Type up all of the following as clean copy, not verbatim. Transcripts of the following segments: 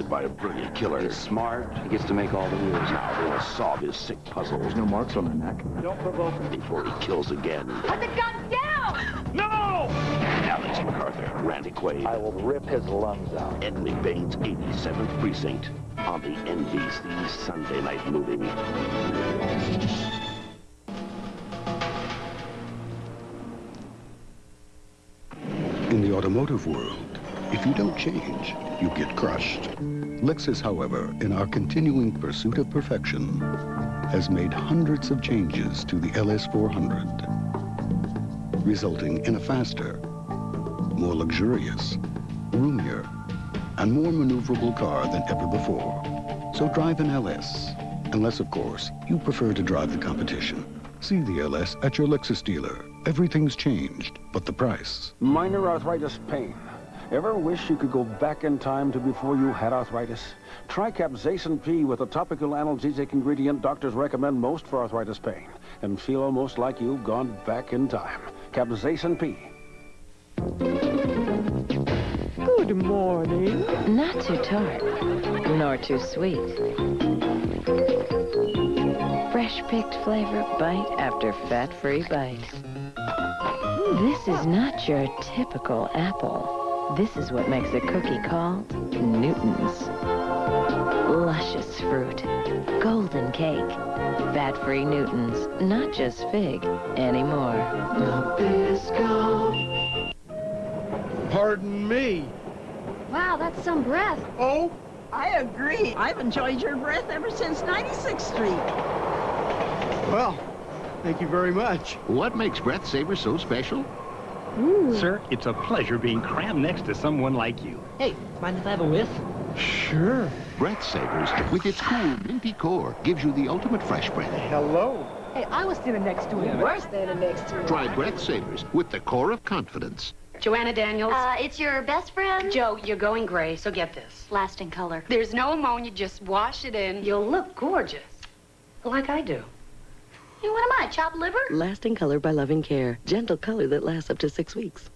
by a brilliant killer. He's smart. He gets to make all the rules. Now they will solve his sick puzzle. There's no marks on the neck. Don't provoke him. Before he kills again. Put the gun down! No! Alex MacArthur, Randy Quaid. I will rip his lungs out. Emily Bain's 87th Precinct on the NBC Sunday night movie. In the automotive world, if you don't change, you get crushed. Lexus, however, in our continuing pursuit of perfection, has made hundreds of changes to the LS400, resulting in a faster, more luxurious, roomier, and more maneuverable car than ever before. So drive an LS, unless, of course, you prefer to drive the competition. See the LS at your Lexus dealer. Everything's changed, but the price. Minor arthritis pain. Ever wish you could go back in time to before you had arthritis? Try Capsaicin P with a topical analgesic ingredient doctors recommend most for arthritis pain, and feel almost like you've gone back in time. Capsaicin P. Good morning. Not too tart, nor too sweet. Fresh-picked flavor, bite after fat-free bite. This is not your typical apple. This is what makes a cookie called Newton's. Luscious fruit, golden cake, fat-free Newton's, not just fig anymore. Nabisco. Pardon me. Wow, that's some breath. Oh? I agree. I've enjoyed your breath ever since 96th Street. Well, thank you very much. What makes Breath Savers so special? Sir, it's a pleasure being crammed next to someone like you. Hey, mind if I have a whiff? Sure. Breath Savers, with its cool, minty core, gives you the ultimate fresh breath. Hello. Hey, I was standing next to him. We're standing next to him. Try Breath Savers with the core of confidence. Joanna Daniels. It's your best friend? Joe, you're going gray, so get this. Lasting color. There's no ammonia, just wash it in. You'll look gorgeous. Like I do. Hey, what am I, chopped liver? Lasting color by loving care. Gentle color that lasts up to 6 weeks.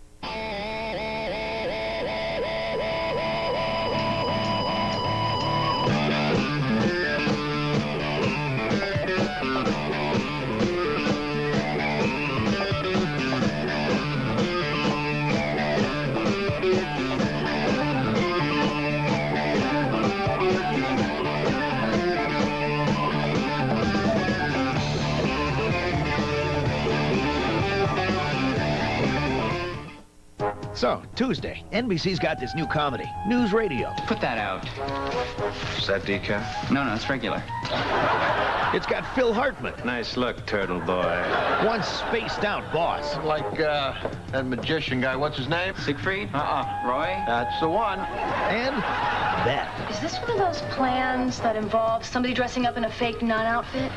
So, Tuesday, NBC's got this new comedy, News Radio. Put that out. Is that decaf? No, it's regular. It's got Phil Hartman. Nice look, turtle boy. One spaced-out boss. Like, that magician guy, what's his name? Siegfried? Roy? That's the one. And that. Is this one of those plans that involves somebody dressing up in a fake nun outfit?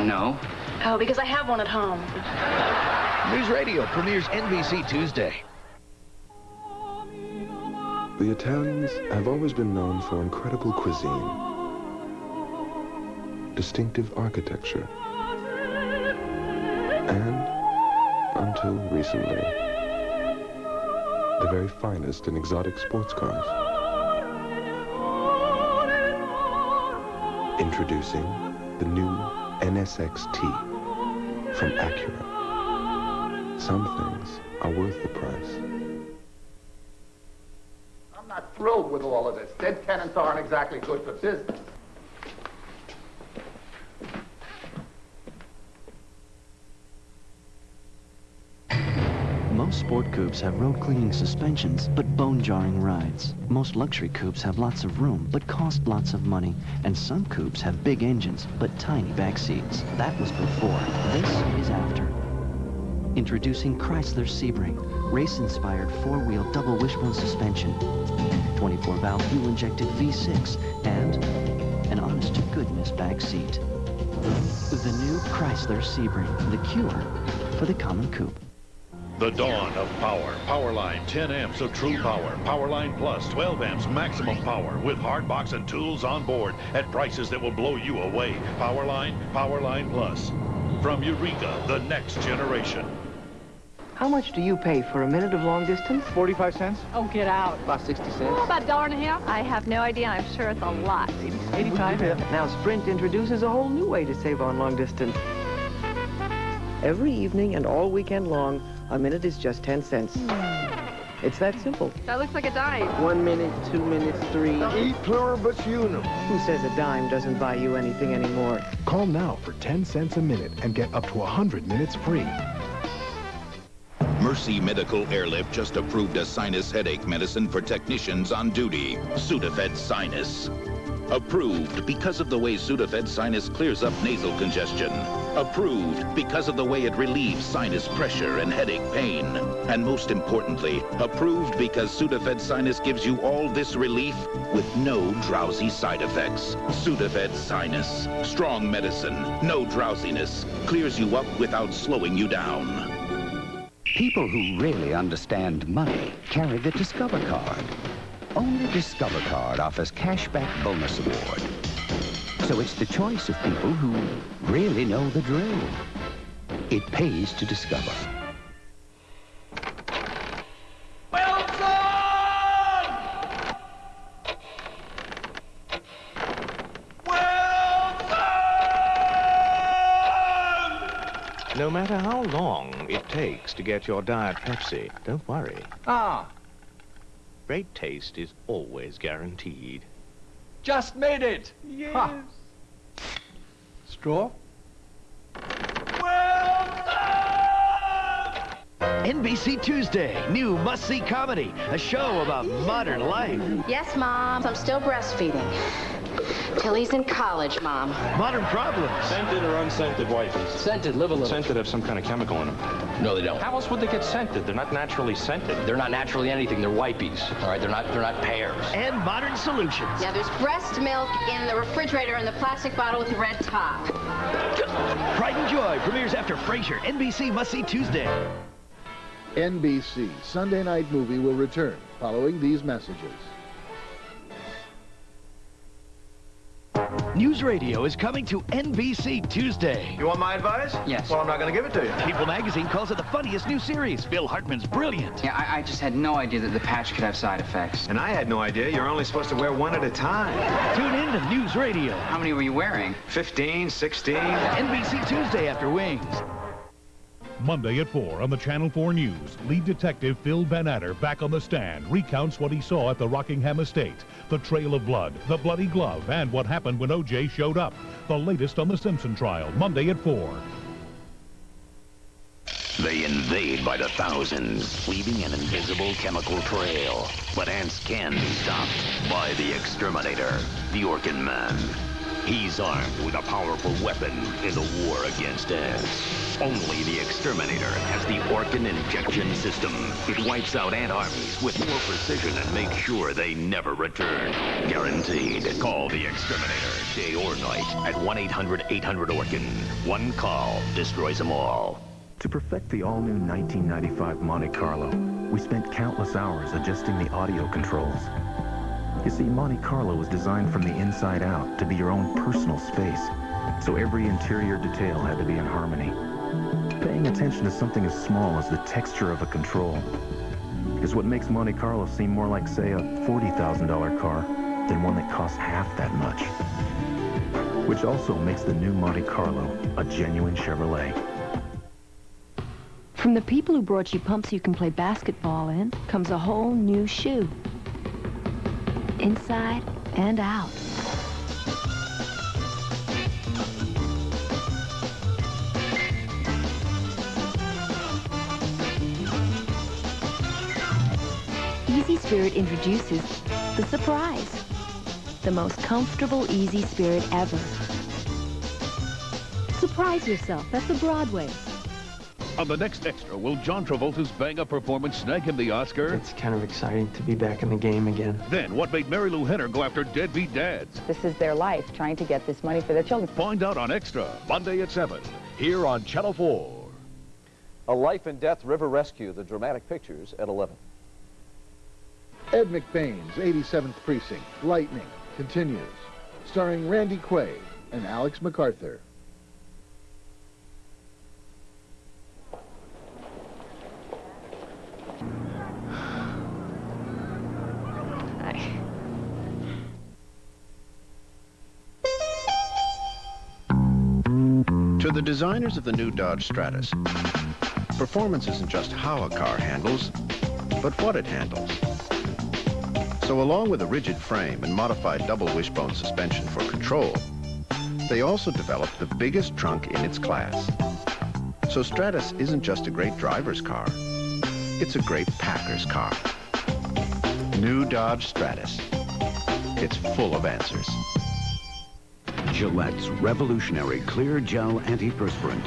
No. Oh, because I have one at home. News Radio premieres NBC Tuesday. The Italians have always been known for incredible cuisine, distinctive architecture, and, until recently, the very finest in exotic sports cars. Introducing the new NSX-T from Acura. Some things are worth the price. I'm not thrilled with all of this. Dead tenants aren't exactly good for business. Most sport coupes have road cleaning suspensions, but bone-jarring rides. Most luxury coupes have lots of room, but cost lots of money. And some coupes have big engines, but tiny back seats. That was before. This is after. Introducing Chrysler Sebring, race-inspired four-wheel double wishbone suspension, 24-valve fuel-injected V6, and an honest-to-goodness back seat. The new Chrysler Sebring, the cure for the common coupe. The dawn of power. Powerline 10 amps of true power. Powerline Plus 12 amps maximum power with hard box and tools on board at prices that will blow you away. Powerline, Powerline Plus. From Eureka, the next generation. How much do you pay for a minute of long distance? 45 cents. Oh, get out. About 60 cents. Oh, about $1.50. I have no idea. I'm sure it's a lot. 85. Now, Sprint introduces a whole new way to save on long distance. Every evening and all weekend long, a minute is just 10 cents. It's that simple. That looks like a dime. 1 minute, 2 minutes, 3. E pluribus unum. Who says a dime doesn't buy you anything anymore? Call now for 10 cents a minute and get up to 100 minutes free. Mercy Medical Airlift just approved a sinus headache medicine for technicians on duty. Sudafed Sinus. Approved because of the way Sudafed Sinus clears up nasal congestion. Approved because of the way it relieves sinus pressure and headache pain. And most importantly, approved because Sudafed Sinus gives you all this relief with no drowsy side effects. Sudafed Sinus. Strong medicine, no drowsiness. Clears you up without slowing you down. People who really understand money carry the Discover Card. Only Discover Card offers cashback bonus award. So it's the choice of people who really know the drill. It pays to discover. No matter how long it takes to get your Diet Pepsi, don't worry. Great taste is always guaranteed. Just made it. Yes. Ha. Straw? NBC Tuesday, new must-see comedy, a show about modern life. Yes, Mom. I'm still breastfeeding. Tilly's in college, Mom. Modern problems. Scented or unscented wipes? Scented, live a little. Scented have some kind of chemical in them. No, they don't. How else would they get scented? They're not naturally scented. They're not naturally anything. They're wipies. All right, they're not pears. And modern solutions. Yeah, there's breast milk in the refrigerator in the plastic bottle with the red top. Pride and Joy premieres after Frasier. NBC must-see Tuesday. NBC Sunday Night Movie will return following these messages. News Radio is coming to NBC Tuesday. You want my advice? Yes. Well, I'm not going to give it to you. People magazine calls it the funniest new series. Phil Hartman's brilliant. Yeah, I just had no idea that the patch could have side effects. And I had no idea you're only supposed to wear one at a time. Tune in to News Radio. How many were you wearing? 15, 16. NBC Tuesday after Wings. Monday at 4 on the Channel 4 News, lead detective Phil Van Adder, back on the stand, recounts what he saw at the Rockingham estate, the trail of blood, the bloody glove, and what happened when O.J. showed up. The latest on the Simpson trial, Monday at 4. They invade by the thousands, leaving an invisible chemical trail. But ants can be stopped by the exterminator, the Orkin Man. He's armed with a powerful weapon in the war against ants. Only the exterminator has the Orkin injection system. It wipes out ant armies with more precision and makes sure they never return. Guaranteed. Call the exterminator, day or night, at 1-800-800-ORKIN. One call destroys them all. To perfect the all-new 1995 Monte Carlo, we spent countless hours adjusting the audio controls. You see, Monte Carlo was designed from the inside out to be your own personal space, so every interior detail had to be in harmony. Paying attention to something as small as the texture of a control is what makes Monte Carlo seem more like, say, a $40,000 car than one that costs half that much. Which also makes the new Monte Carlo a genuine Chevrolet. From the people who brought you pumps you can play basketball in comes a whole new shoe. Inside and out. Easy Spirit introduces the surprise. The most comfortable Easy Spirit ever. Surprise yourself at the Broadway. On the next Extra, will John Travolta's bang-up performance snag him the Oscar? It's kind of exciting to be back in the game again. Then, what made Mary Lou Henner go after deadbeat dads? This is their life, trying to get this money for their children. Find out on Extra, Monday at 7, here on Channel 4. A Life and Death River Rescue, the dramatic pictures at 11. Ed McBain's 87th Precinct, Lightning, continues, starring Randy Quaid and Alex MacArthur. To the designers of the new Dodge Stratus, performance isn't just how a car handles, but what it handles. So along with a rigid frame and modified double wishbone suspension for control, they also developed the biggest trunk in its class. So Stratus isn't just a great driver's car, it's a great packer's car. New Dodge Stratus. It's full of answers. Gillette's revolutionary clear gel antiperspirant.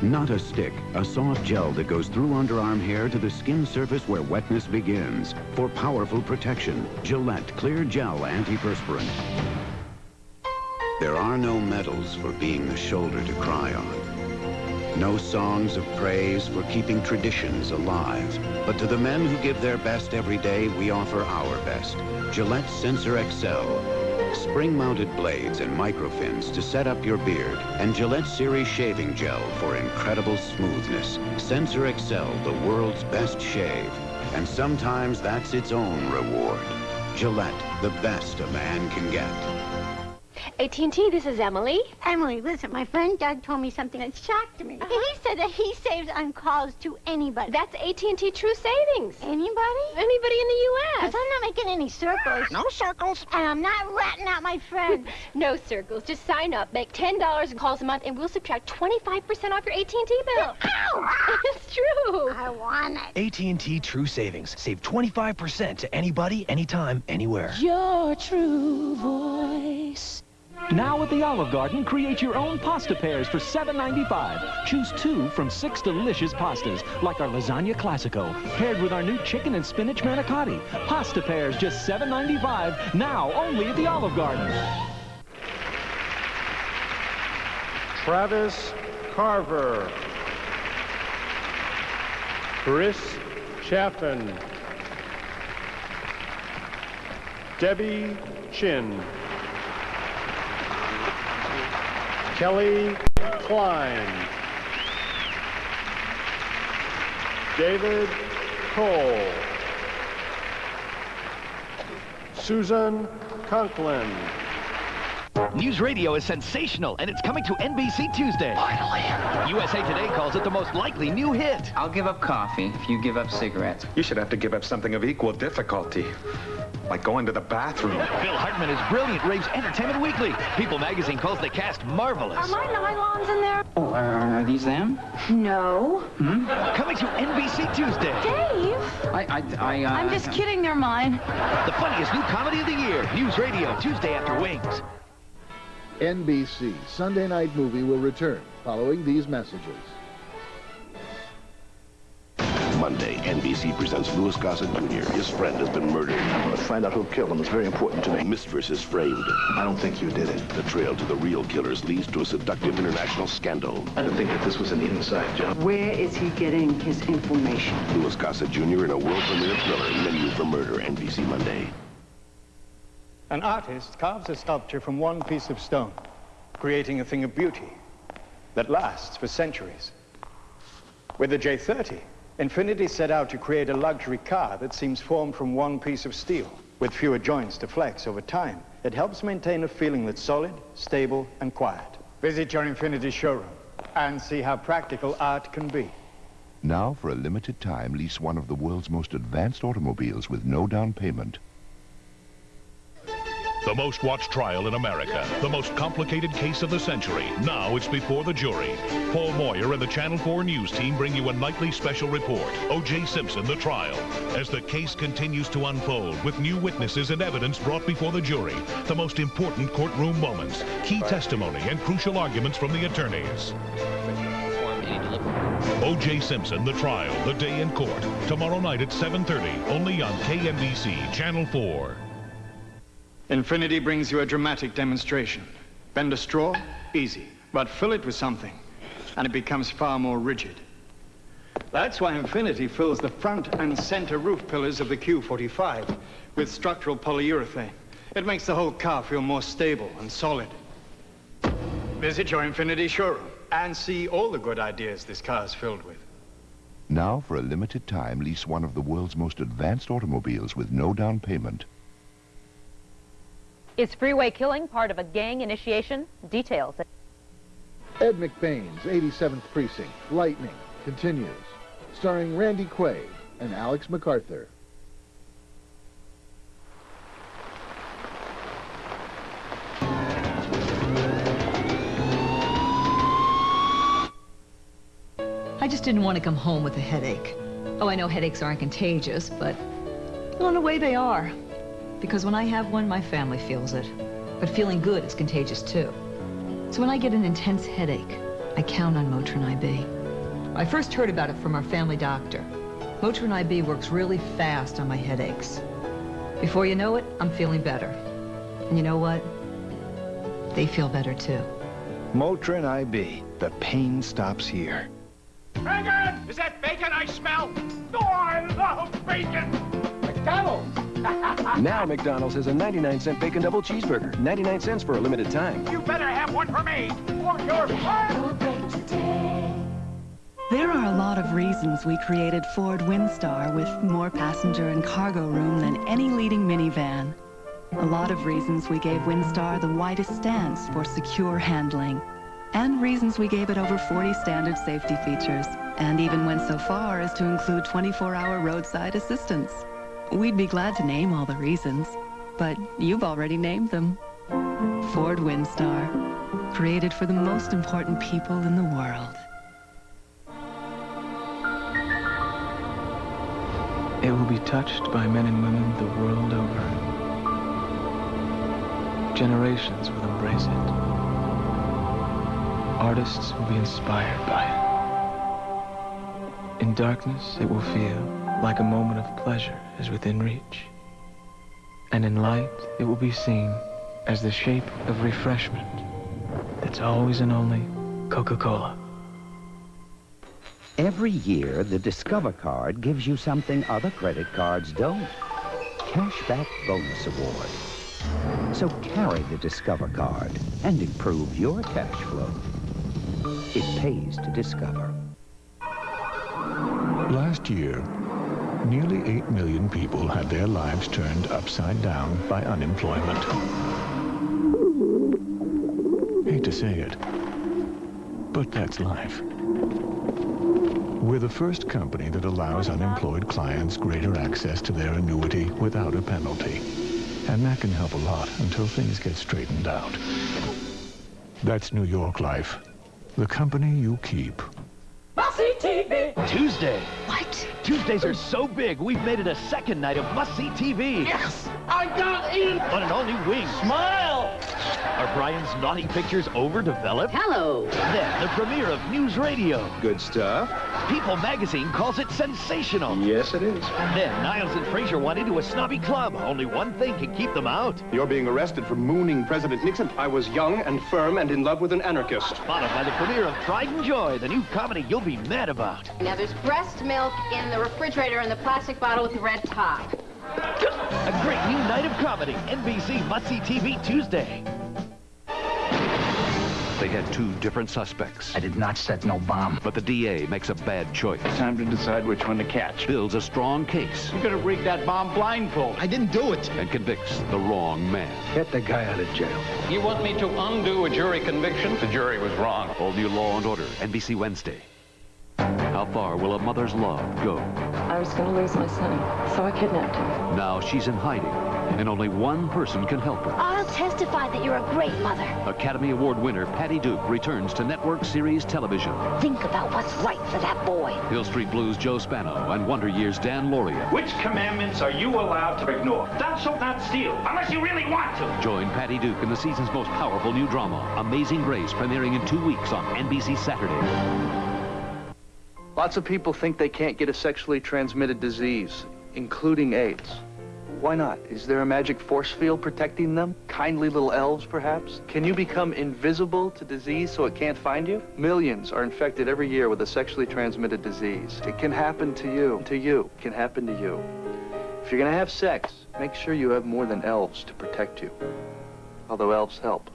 Not a stick, a soft gel that goes through underarm hair to the skin surface where wetness begins. For powerful protection, Gillette Clear Gel Antiperspirant. There are no medals for being the shoulder to cry on. No songs of praise for keeping traditions alive. But to the men who give their best every day, we offer our best. Gillette Sensor XL. Spring-mounted blades and microfins to set up your beard, and Gillette Series shaving gel for incredible smoothness. Sensor XL, the world's best shave. And sometimes that's its own reward. Gillette, the best a man can get. AT&T, this is Emily. Emily, listen, my friend Doug told me something that shocked me. He said that he saves on calls to anybody. That's AT&T True Savings. Anybody? Anybody in the U.S. Because I'm not making any circles. No circles. And I'm not ratting out my friends. No circles. Just sign up, make $10 in calls a month, and we'll subtract 25% off your AT&T bill. Ow! It's true. I want it. AT&T True Savings. Save 25% to anybody, anytime, anywhere. Your true voice. Now at the Olive Garden, create your own pasta pairs for $7.95. Choose 2 from 6 delicious pastas, like our Lasagna Classico, paired with our new chicken and spinach manicotti. Pasta pairs just $7.95, now only at the Olive Garden. Travis Carver. Chris Chaffin. Debbie Chin. Kelly Klein. David Cole. Susan Conklin. News radio is sensational, and it's coming to NBC Tuesday. Finally. USA Today calls it the most likely new hit. I'll give up coffee if you give up cigarettes. You should have to give up something of equal difficulty. Like going to the bathroom. Phil Hartman is brilliant, raves Entertainment Weekly. People magazine calls the cast marvelous. Are my nylons in there? Oh, are these them? No. Coming to NBC Tuesday. Dave! I'm just kidding, they're mine. The funniest new comedy of the year. News radio, Tuesday after Wings. NBC Sunday Night Movie will return following these messages. Monday, NBC presents Louis Gossett Jr. His friend has been murdered. I'm going to find out who killed him. It's very important to me. Mistress is framed. I don't think you did it. The trail to the real killers leads to a seductive international scandal. I don't think that this was an inside job. Where is he getting his information? Louis Gossett Jr. in a world premiere thriller, Menu for Murder, NBC Monday. An artist carves a sculpture from one piece of stone, creating a thing of beauty that lasts for centuries. With the J30, Infiniti set out to create a luxury car that seems formed from one piece of steel. With fewer joints to flex over time, it helps maintain a feeling that's solid, stable, and quiet. Visit your Infiniti showroom and see how practical art can be. Now, for a limited time, lease one of the world's most advanced automobiles with no down payment. The most watched trial in America, the most complicated case of the century. Now it's before the jury. Paul Moyer and the Channel 4 News team bring you a nightly special report, O.J. Simpson, the trial. As the case continues to unfold with new witnesses and evidence brought before the jury, the most important courtroom moments, key testimony, and crucial arguments from the attorneys. O.J. Simpson, the trial, the day in court. Tomorrow night at 7:30, only on KNBC, Channel 4. Infiniti brings you a dramatic demonstration. Bend a straw, easy, but fill it with something, and it becomes far more rigid. That's why Infiniti fills the front and center roof pillars of the Q45 with structural polyurethane. It makes the whole car feel more stable and solid. Visit your Infiniti showroom and see all the good ideas this car is filled with. Now, for a limited time, lease one of the world's most advanced automobiles with no down payment. Is freeway killing part of a gang initiation? Details. Ed McBain's 87th Precinct, Lightning, continues, starring Randy Quaid and Alex MacArthur. I just didn't want to come home with a headache. Oh, I know headaches aren't contagious, but well, in a way they are. Because when I have one, my family feels it. But feeling good is contagious too. So when I get an intense headache, I count on Motrin IB. I first heard about it from our family doctor. Motrin IB works really fast on my headaches. Before you know it, I'm feeling better. And you know what? They feel better too. Motrin IB. The pain stops here. Bacon! Is that bacon I smell? Oh, I love bacon! McDonald's! Now McDonald's has a 99-cent bacon double cheeseburger. 99 cents for a limited time. You better have one for me, or you're fired! There are a lot of reasons we created Ford Windstar with more passenger and cargo room than any leading minivan. A lot of reasons we gave Windstar the widest stance for secure handling. And reasons we gave it over 40 standard safety features, and even went so far as to include 24-hour roadside assistance. We'd be glad to name all the reasons, but you've already named them. Ford Windstar, created for the most important people in the world. It will be touched by men and women the world over. Generations will embrace it. Artists will be inspired by it. In darkness, it will feel like a moment of pleasure is within reach. And in light, it will be seen as the shape of refreshment that's always and only Coca-Cola. Every year, the Discover card gives you something other credit cards don't. Cashback Bonus Award. So carry the Discover card and improve your cash flow. It pays to Discover. Last year, nearly 8 million people had their lives turned upside down by unemployment. Hate to say it, but that's life. We're the first company that allows unemployed clients greater access to their annuity without a penalty. And that can help a lot until things get straightened out. That's New York Life. The company you keep. Must-see TV! Tuesday. What? Tuesdays are so big, we've made it a second night of must-see TV. Yes! I got in! On an all-new Wing. Smile! Are Brian's naughty pictures overdeveloped? Hello! Then the premiere of News Radio. Good stuff. People magazine calls it sensational. Yes, it is. Then Niles and Fraser want into a snobby club. Only one thing can keep them out. You're being arrested for mooning President Nixon. I was young and firm and in love with an anarchist. Followed by the premiere of Pride and Joy, the new comedy you'll be mad about. Now there's breast milk in the refrigerator in the plastic bottle with the red top. A great new night of comedy. NBC Must-See TV Tuesday. They had two different suspects. I did not set no bomb. But the DA makes a bad choice. Time to decide which one to catch. Builds a strong case. You could have rigged that bomb blindfold. I didn't do it. And convicts the wrong man. Get the guy out of jail. You want me to undo a jury conviction? The jury was wrong. All new Law and Order, NBC Wednesday. How far will a mother's love go? I was going to lose my son, so I kidnapped him. Now she's in hiding, and only one person can help her. I'll testify that you're a great mother. Academy Award winner Patty Duke returns to network series television. Think about what's right for that boy. Hill Street Blues' Joe Spano and Wonder Years' Dan Lauria. Which commandments are you allowed to ignore? Thou shalt not steal, unless you really want to. Join Patty Duke in the season's most powerful new drama, Amazing Grace, premiering in 2 weeks on NBC Saturday. Lots of people think they can't get a sexually transmitted disease, including AIDS. Why not? Is there a magic force field protecting them? Kindly little elves, perhaps? Can you become invisible to disease so it can't find you? Millions are infected every year with a sexually transmitted disease. It can happen to you. To you. It can happen to you. If you're gonna have sex, make sure you have more than elves to protect you. Although elves help.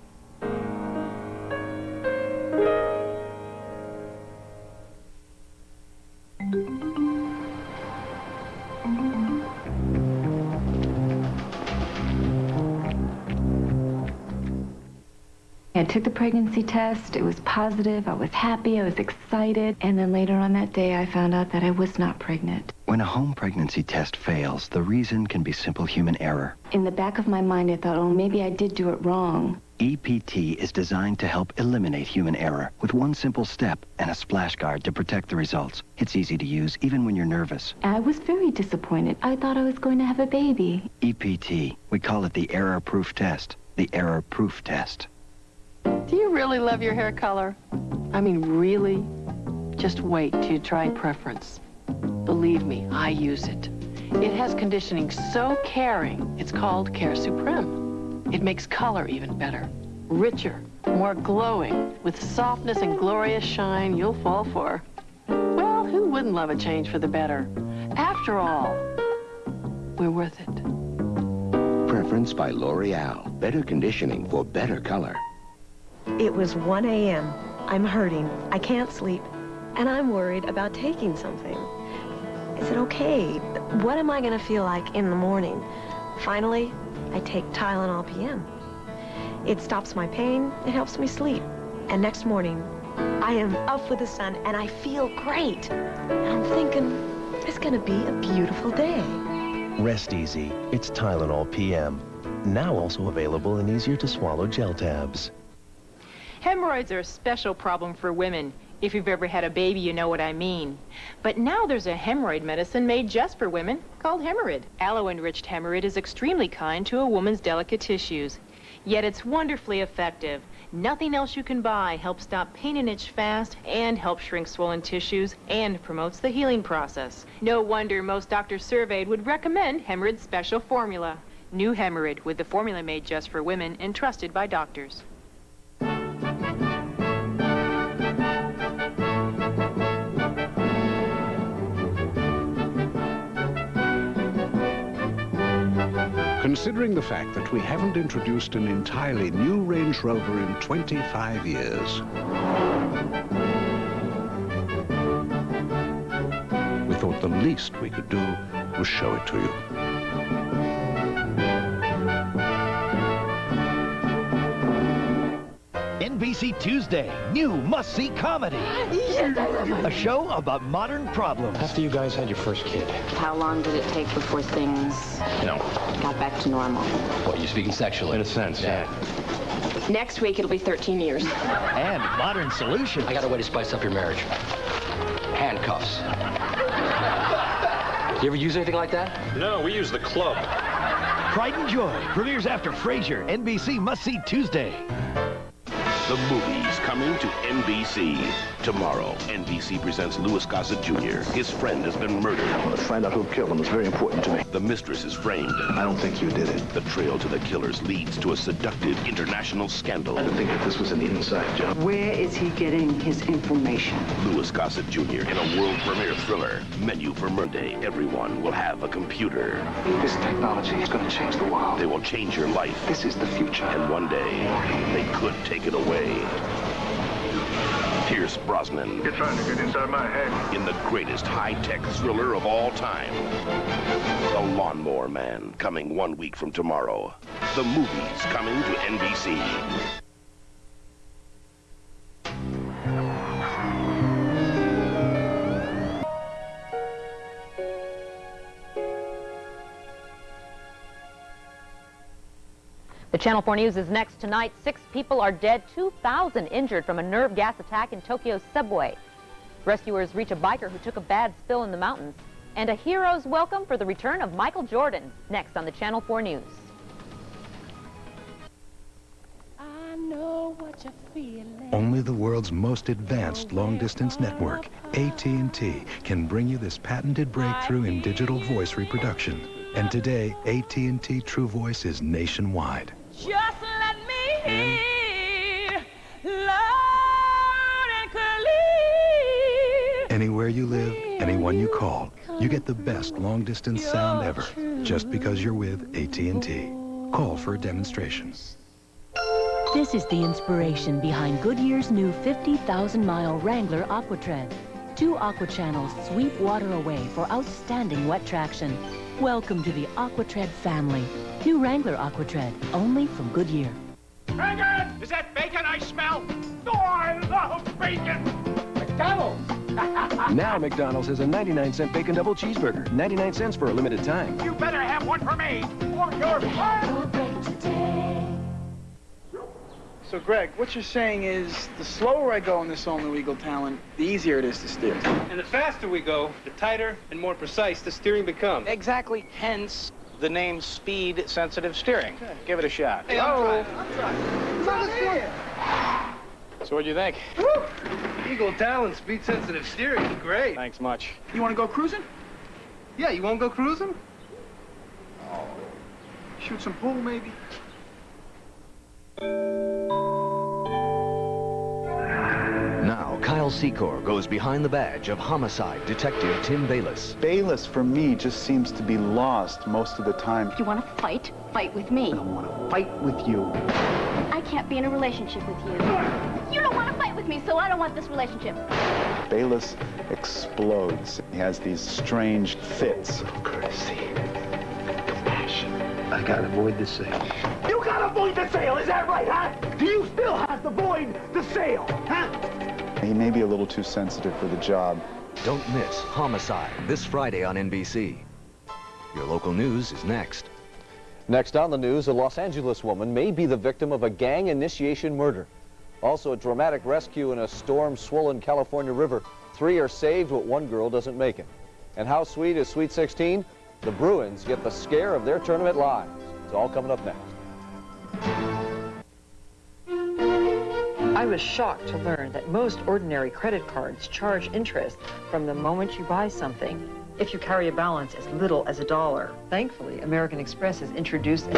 I took the pregnancy test. It was positive. I was happy. I was excited. And then later on that day, I found out that I was not pregnant. When a home pregnancy test fails, the reason can be simple human error. In the back of my mind, I thought, oh, maybe I did do it wrong. EPT is designed to help eliminate human error with one simple step and a splash guard to protect the results. It's easy to use even when you're nervous. I was very disappointed. I thought I was going to have a baby. EPT, we call it the error-proof test. The error-proof test. Do you really love your hair color? I mean, really? Just wait till you try Preference. Believe me, I use it. It has conditioning so caring, it's called Care Supreme. It makes color even better, richer, more glowing, with softness and glorious shine you'll fall for. Well, who wouldn't love a change for the better? After all, we're worth it. Preference by L'Oreal. Better conditioning for better color. It was 1 a.m. I'm hurting. I can't sleep. And I'm worried about taking something. Is it okay? What am I going to feel like in the morning? Finally, I take Tylenol PM. It stops my pain. It helps me sleep. And next morning, I am up with the sun and I feel great. And I'm thinking, it's going to be a beautiful day. Rest easy. It's Tylenol PM. Now also available in easier-to-swallow gel tabs. Hemorrhoids are a special problem for women. If you've ever had a baby, you know what I mean. But now there's a hemorrhoid medicine made just for women called Hemorrhoid. Aloe-enriched Hemorrhoid is extremely kind to a woman's delicate tissues. Yet it's wonderfully effective. Nothing else you can buy helps stop pain and itch fast and helps shrink swollen tissues and promotes the healing process. No wonder most doctors surveyed would recommend Hemorrhoid's special formula. New Hemorrhoid with the formula made just for women and trusted by doctors. Considering the fact that we haven't introduced an entirely new Range Rover in 25 years, we thought the least we could do was show it to you. NBC Tuesday, new must-see comedy. A show about modern problems. After you guys had your first kid. How long did it take before things got back to normal? What, you speaking sexually? In a sense, yeah. Next week, it'll be 13 years. And modern solutions. I got a way to spice up your marriage. Handcuffs. You ever use anything like that? No, we use the club. Pride and Joy premieres after Frasier. NBC must-see Tuesday. The movie's coming to NBC. Tomorrow, NBC presents Louis Gossett Jr. His friend has been murdered. I want to find out who killed him. It's very important to me. The mistress is framed. I don't think you did it. The trail to the killers leads to a seductive international scandal. I don't think that this was an inside job. Where is he getting his information? Louis Gossett Jr. in a world premiere thriller. Menu for Monday. Everyone will have a computer. This technology is going to change the world. They will change your life. This is the future. And one day, they could take it away. Pierce Brosnan. You're trying to get inside my head. In the greatest high-tech thriller of all time. The Lawnmower Man, coming 1 week from tomorrow. The movie's coming to NBC. The Channel 4 News is next tonight. 6 people are dead, 2,000 injured from a nerve gas attack in Tokyo's subway. Rescuers reach a biker who took a bad spill in the mountains. And a hero's welcome for the return of Michael Jordan. Next on the Channel 4 News. I know what you're feeling. Only the world's most advanced long-distance network, AT&T, can bring you this patented breakthrough in digital voice reproduction. And today, AT&T True Voice is nationwide. Just let me hear loud and clear. Anywhere you live, anyone you call, you get the best long-distance sound ever, just because you're with AT&T. Call for a demonstration. This is the inspiration behind Goodyear's new 50,000-mile Wrangler AquaTread. 2 aqua channels sweep water away for outstanding wet traction. Welcome to the AquaTread family. New Wrangler AquaTread, only from Goodyear. Bacon! Is that bacon I smell? Oh, I love bacon! McDonald's! Now McDonald's has a 99-cent bacon double cheeseburger. 99 cents for a limited time. You better have one for me, or you're So, Greg, what you're saying is the slower I go in this only legal talent, the easier it is to steer. And the faster we go, the tighter and more precise the steering becomes. Exactly, hence the name speed-sensitive steering. Okay. Give it a shot. Hey, I'm trying. So what do you think? Eagle talent, speed-sensitive steering is great. Thanks much. You want to go cruising? Yeah, you want to go cruising? Shoot some pool, maybe? Now, Kyle Secor goes behind the badge of homicide detective Tim Bayless. Bayless, for me, just seems to be lost most of the time. If you want to fight, fight with me. I want to fight with you. I can't be in a relationship with you. You don't want to fight with me, so I don't want this relationship. Bayless explodes. He has these strange fits. Courtesy. Compassion. I gotta avoid the sale. You gotta void the sale, is that right, huh? Do you still have to void the sale, huh? He may be a little too sensitive for the job. Don't miss Homicide this Friday on NBC. Your local news is next. Next on the news, a Los Angeles woman may be the victim of a gang initiation murder. Also, a dramatic rescue in a storm-swollen California river. 3 are saved, but 1 girl doesn't make it. And how sweet is Sweet 16? The Bruins get the scare of their tournament lives. It's all coming up next. I was shocked to learn that most ordinary credit cards charge interest from the moment you buy something, if you carry a balance as little as $1. Thankfully, American Express has introduced